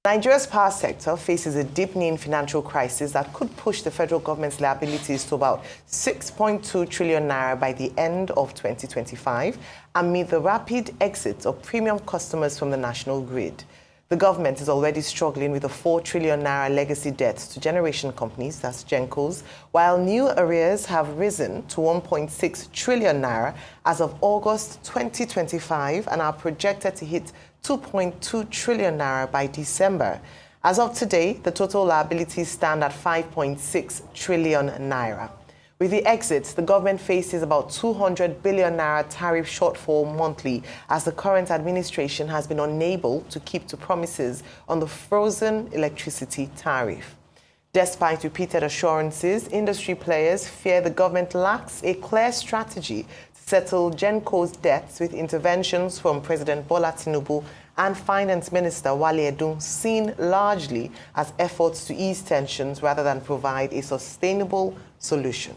Nigeria's power sector faces a deepening financial crisis that could push the federal government's liabilities to about 6.2 trillion naira by the end of 2025, amid the rapid exit of premium customers from the national grid. The government is already struggling with a 4 trillion naira legacy debt to generation companies, that's Gencos, while new arrears have risen to 1.6 trillion naira as of August 2025 and are projected to hit 2.2 trillion naira by December. As of today, the total liabilities stand at 5.6 trillion naira. With the exits, the government faces about 200 billion naira tariff shortfall monthly, as the current administration has been unable to keep to promises on the frozen electricity tariff. Despite repeated assurances, industry players fear the government lacks a clear strategy to settle Gencos debts, with interventions from President Bola Tinubu and Finance Minister Wale Edun seen largely as efforts to ease tensions rather than provide a sustainable solution.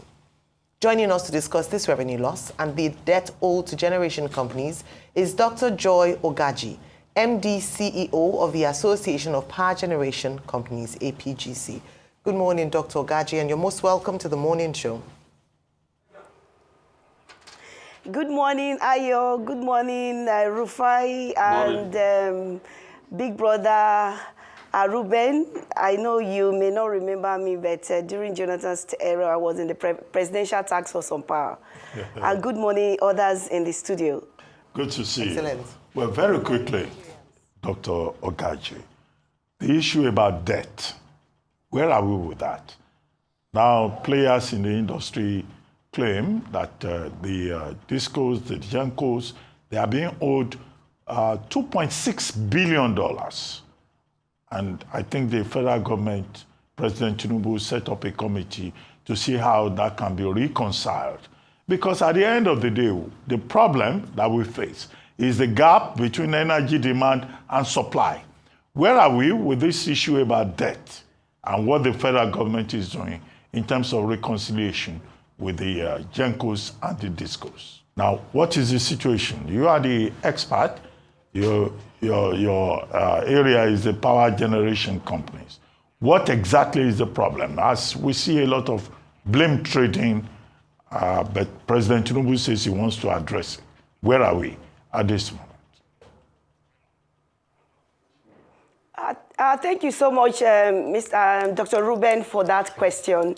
Joining us to discuss this revenue loss and the debt owed to generation companies is Dr. Joy Ogaji, MD CEO of the Association of Power Generation Companies, APGC. Good morning, Dr. Ogaji, and you're most welcome to the morning show. Good morning, Ayo. Good morning, Rufai, and big brother Ruben. I know you may not remember me, but during Jonathan's era, I was in the presidential task force on power. And good morning, others in the studio. Good to see Excellent. you. Well, very quickly, Dr. Ogaji, the issue about debt, where are we with that? Now, players in the industry claim that the discos, the Gencos, they are being owed $2.6 billion. And I think the federal government, President Tinubu, set up a committee to see how that can be reconciled. Because at the end of the day, the problem that we face is the gap between energy demand and supply. Where are we with this issue about debt and what the federal government is doing in terms of reconciliation with the Gencos and the discos? Now, what is the situation? You are the expert. Your area is the power generation companies. What exactly is the problem? As we see a lot of blame trading, but President Tinubu says he wants to address it. Where are we at this moment? Thank you so much, Dr. Ruben, for that question.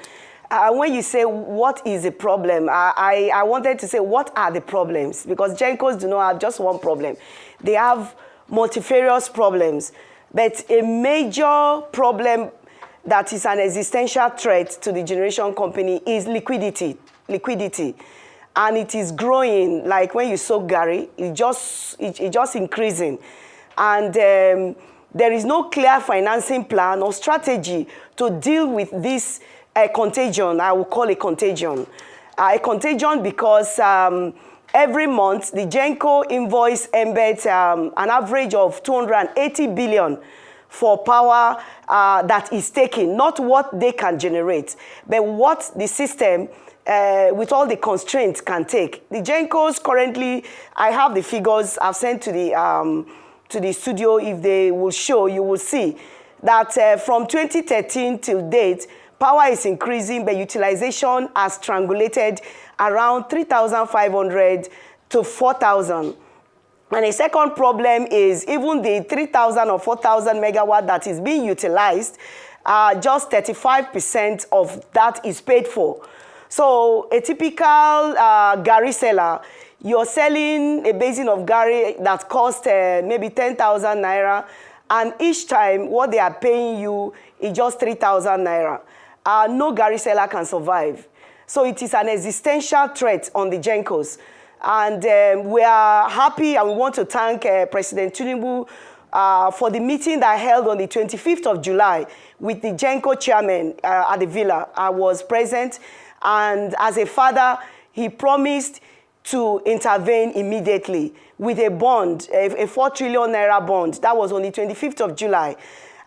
When you say, what is the problem? I wanted to say, what are the problems? Because Gencos do not have just one problem. They have multifarious problems. But a major problem that is an existential threat to the generation company is liquidity. And it is growing, like when you soak Gary, it's just increasing. And there is no clear financing plan or strategy to deal with this contagion. I will call it contagion. A contagion because every month the Genco invoice embeds an average of 280 billion for power that is taken, not what they can generate, but what the system with all the constraints can take. The Gencos currently, I have the figures I've sent to the studio. If they will show, you will see that from 2013 till date, power is increasing, but utilization has strangulated around 3,500 to 4,000. And a second problem is even the 3,000 or 4,000 megawatt that is being utilized, just 35% of that is paid for. So a typical Gary seller, you're selling a basin of Gary that costs maybe 10,000 naira, and each time what they are paying you is just 3,000 naira. No Gary seller can survive. So it is an existential threat on the Gencos. And we are happy and we want to thank President Tinubu for the meeting that I held on the 25th of July with the Genco chairman at the villa. I was present, and as a father, he promised to intervene immediately with a bond, a 4 trillion naira bond. That was on the 25th of July.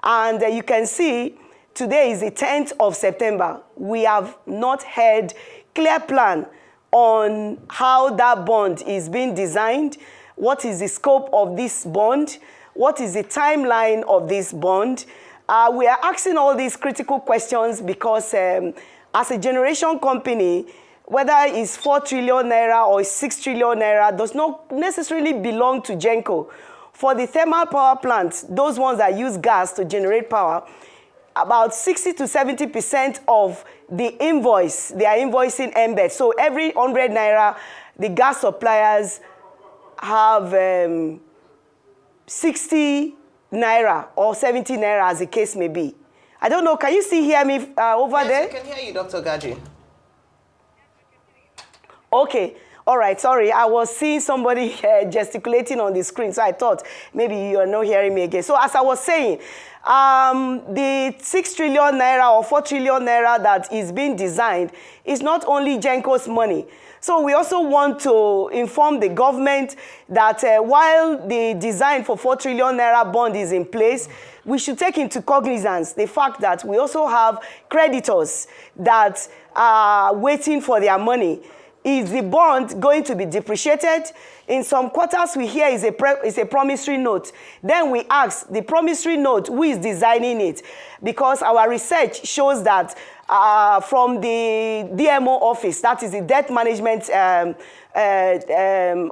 And you can see today is the 10th of September. We have not had clear plan on how that bond is being designed, what is the scope of this bond, what is the timeline of this bond? We are asking all these critical questions because as a generation company, whether it's 4 trillion naira or 6 trillion naira does not necessarily belong to Genco. For the thermal power plants, those ones that use gas to generate power, about 60 to 70% of the invoice, they are invoicing NBET. So every 100 naira, the gas suppliers have 60 naira or 70 naira as the case may be. I don't know, can you still hear me over there? Yes, I can hear you, Dr. Ogaji. Okay. All right, sorry, I was seeing somebody gesticulating on the screen, so I thought maybe you are not hearing me again. So as I was saying, the 6 trillion naira or 4 trillion naira that is being designed is not only Genco's money. So we also want to inform the government that while the design for 4 trillion naira bond is in place, we should take into cognizance the fact that we also have creditors that are waiting for their money. Is the bond going to be depreciated? In some quarters, we hear is a promissory note. Then we ask the promissory note, who is designing it? Because our research shows that from the DMO office, that is the Debt Management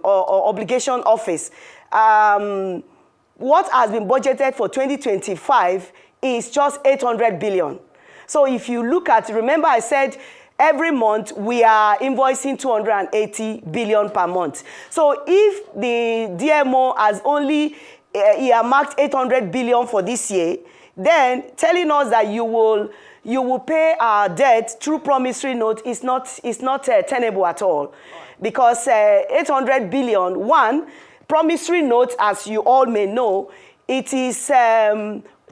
or Obligation Office, what has been budgeted for 2025 is just 800 billion. So if you look at, remember I said, every month, we are invoicing 280 billion per month. So if the DMO has only earmarked 800 billion for this year, then telling us that you will pay our debt through promissory note is not tenable at all. Because 800 billion, one, promissory note, as you all may know, it is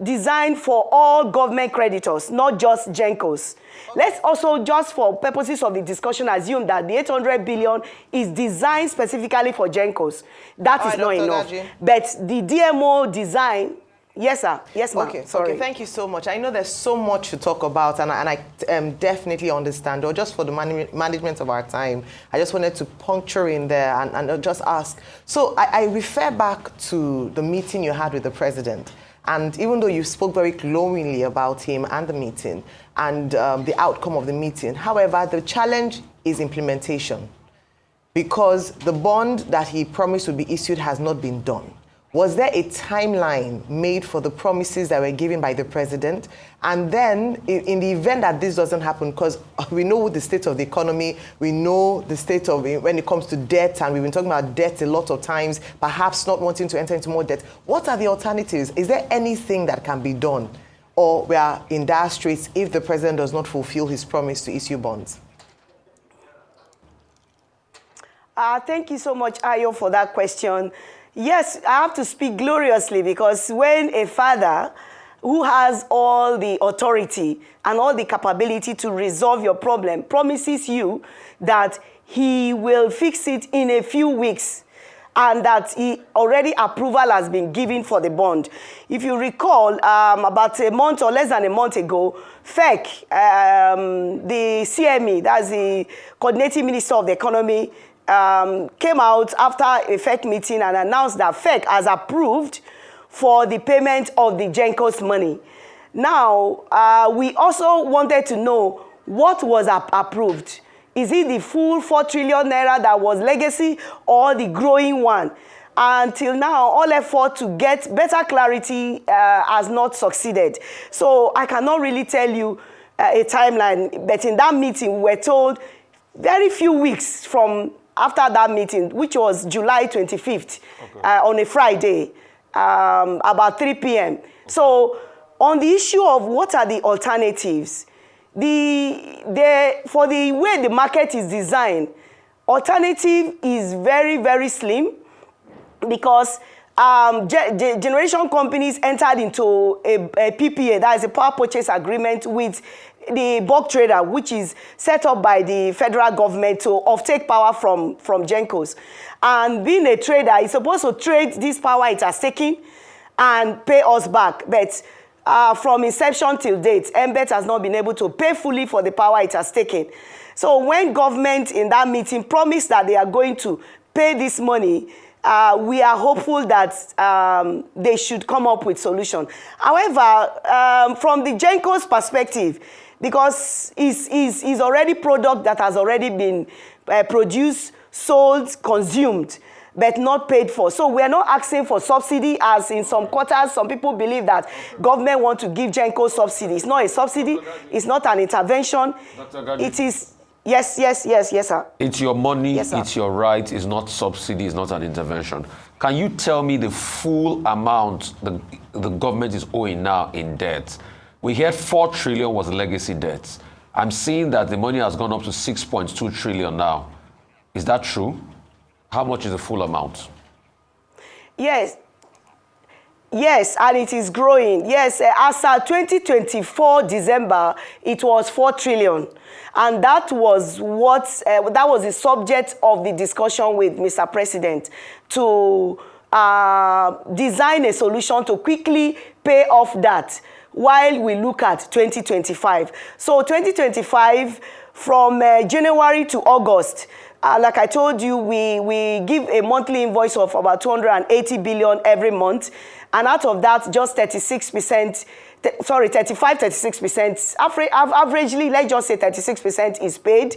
designed for all government creditors, not just Gencos. Okay. Let's also, just for purposes of the discussion, assume that the 800 billion is designed specifically for Gencos. That is not enough. Ogaji. But the DMO design, yes, sir. Yes, ma'am. Okay, sorry. Okay, thank you so much. I know there's so much to talk about, and I definitely understand, or just for the management of our time, I just wanted to puncture in there and just ask. So I refer back to the meeting you had with the president. And even though you spoke very glowingly about him and the meeting and the outcome of the meeting, however, the challenge is implementation, because the bond that he promised would be issued has not been done. Was there a timeline made for the promises that were given by the president? And then, in the event that this doesn't happen, because we know the state of the economy, we know the state of when it comes to debt, and we've been talking about debt a lot of times, perhaps not wanting to enter into more debt. What are the alternatives? Is there anything that can be done? Or we are in dire straits if the president does not fulfill his promise to issue bonds? Thank you so much, Ayo, for that question. Yes, I have to speak gloriously, because when a father who has all the authority and all the capability to resolve your problem promises you that he will fix it in a few weeks and that approval has been given for the bond. If you recall, about a month or less than a month ago, FEC, the CME, that's the Coordinating Minister of the Economy, came out after a FEC meeting and announced that FEC has approved for the payment of the Gencos money. Now, we also wanted to know what was approved. Is it the full 4 trillion naira that was legacy or the growing one? Until now, all effort to get better clarity has not succeeded. So I cannot really tell you a timeline, but in that meeting, we were told very few weeks from after that meeting, which was July 25th, okay, on a Friday, about 3 p.m. Okay. So on the issue of what are the alternatives, for the way the market is designed, alternative is very, very slim, because generation companies entered into a PPA, that is a power purchase agreement, with the bulk trader, which is set up by the federal government to offtake power from Gencos. And being a trader, is supposed to trade this power it has taken and pay us back. But from inception till date, NBET has not been able to pay fully for the power it has taken. So when government in that meeting promised that they are going to pay this money, we are hopeful that they should come up with solution. However, from the Gencos perspective, because it's already product that has already been produced, sold, consumed, but not paid for. So we are not asking for subsidy, as in some quarters, some people believe that government want to give Gencos subsidy. It's not a subsidy. It's not an intervention. It is, yes, sir. It's your money, yes, it's your right, it's not subsidy, it's not an intervention. Can you tell me the full amount the government is owing now in debt? We heard 4 trillion was legacy debt. I'm seeing that the money has gone up to 6.2 trillion now. Is that true? How much is the full amount? Yes, and it is growing. Yes, as of 2024 December, it was 4 trillion. And that was that was the subject of the discussion with Mr. President, to design a solution to quickly pay off that while we look at 2025. So 2025, from January to August, like I told you, we give a monthly invoice of about 280 billion every month. And out of that, just 36%, 36%, averagely, let's just say 36% is paid.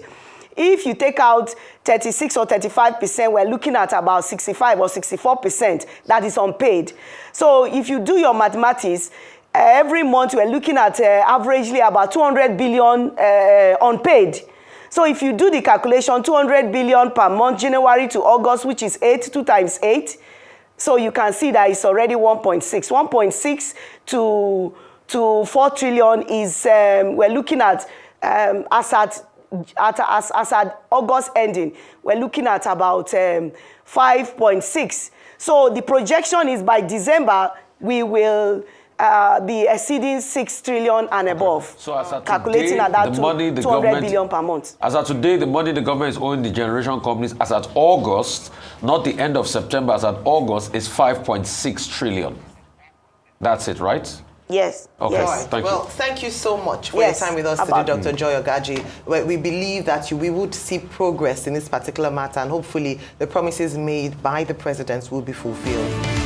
If you take out 36 or 35%, we're looking at about 65 or 64% that is unpaid. So if you do your mathematics, every month we're looking at averagely about 200 billion unpaid. So if you do the calculation, 200 billion per month, January to August, which is 2 times 8. So you can see that it's already 1.6. 1.6 to 4 trillion is, we're looking at, as at August ending, we're looking at about 5.6. So the projection is by December, we will be exceeding 6 trillion and above. So as at calculating today, at that the money the 200 government, billion per month. As at today, the money the government is owing the generation companies as at August, not the end of September, as at August, is 5.6 trillion. That's it, right? Yes. Okay. Yes. All right. Thank Well, you. thank you so much for Yes, your time with us today, Dr. Joy Ogaji. We believe that we would see progress in this particular matter, and hopefully the promises made by the president will be fulfilled.